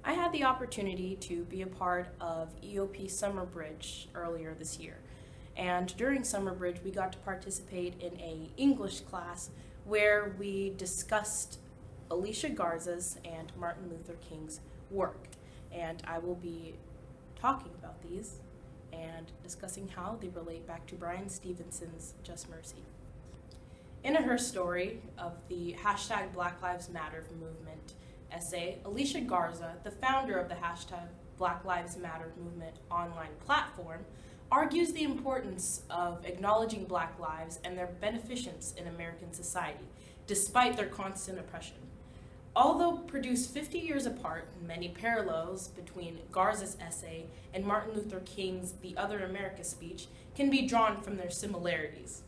I had the opportunity to be a part of EOP Summer Bridge earlier this year. And during Summer Bridge, we got to participate in an English class where we discussed Alicia Garza's and Martin Luther King's work. And I will be talking about these and discussing how they relate back to Bryan Stevenson's Just Mercy. In her story of the hashtag Black Lives Matter movement essay, Alicia Garza, the founder of the hashtag Black Lives Matter movement online platform, argues the importance of acknowledging Black lives and their beneficence in American society, despite their constant oppression. Although produced 50 years apart, many parallels between Garza's essay and Martin Luther King's The Other America speech can be drawn from their similarities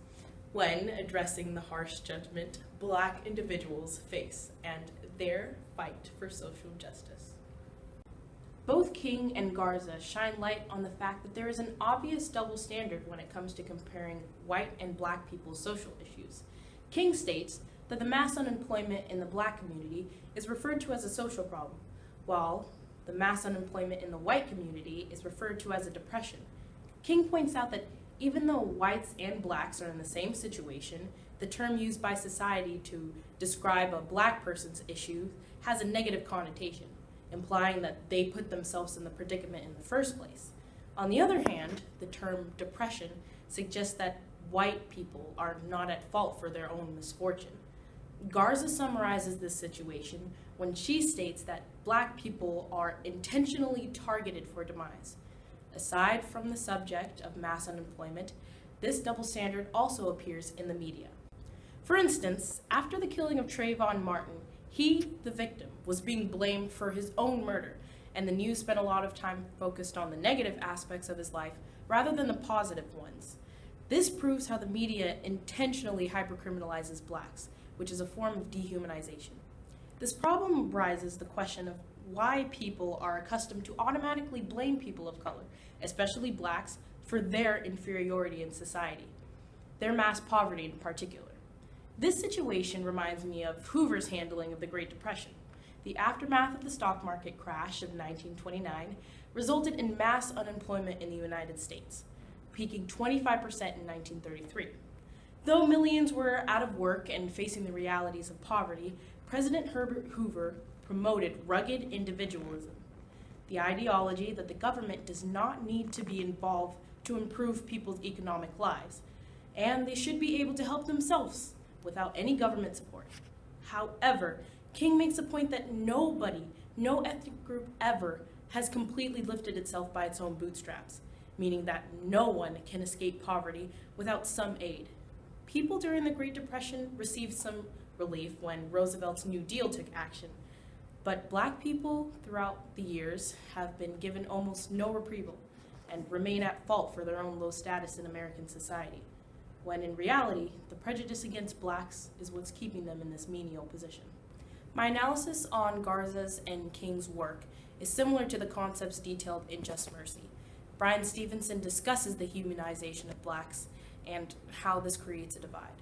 when addressing the harsh judgment Black individuals face and their fight for social justice. Both King and Garza shine light on the fact that there is an obvious double standard when it comes to comparing white and Black people's social issues. King states that the mass unemployment in the Black community is referred to as a social problem, while the mass unemployment in the white community is referred to as a depression. King points out that even though whites and Blacks are in the same situation, the term used by society to describe a Black person's issue has a negative connotation, implying that they put themselves in the predicament in the first place. On the other hand, the term depression suggests that white people are not at fault for their own misfortune. Garza summarizes this situation when she states that Black people are intentionally targeted for demise. Aside from the subject of mass unemployment, this double standard also appears in the media. For instance, after the killing of Trayvon Martin, he, the victim, was being blamed for his own murder, and the news spent a lot of time focused on the negative aspects of his life rather than the positive ones. This proves how the media intentionally hypercriminalizes Blacks, which is a form of dehumanization. This problem raises the question of why people are accustomed to automatically blame people of color, especially Blacks, for their inferiority in society, their mass poverty in particular. This situation reminds me of Hoover's handling of the Great Depression. The aftermath of the stock market crash of 1929 resulted in mass unemployment in the United States, peaking 25% in 1933. Though millions were out of work and facing the realities of poverty, President Herbert Hoover promoted rugged individualism, the ideology that the government does not need to be involved to improve people's economic lives, and they should be able to help themselves without any government support. However, King makes a point that nobody, no ethnic group ever, has completely lifted itself by its own bootstraps, meaning that no one can escape poverty without some aid. People during the Great Depression received some relief when Roosevelt's New Deal took action, but Black people throughout the years have been given almost no reprieve and remain at fault for their own low status in American society, when in reality, the prejudice against Blacks is what's keeping them in this menial position. My analysis on Garza's and King's work is similar to the concepts detailed in Just Mercy. Bryan Stevenson discusses the humanization of Blacks and how this creates a divide.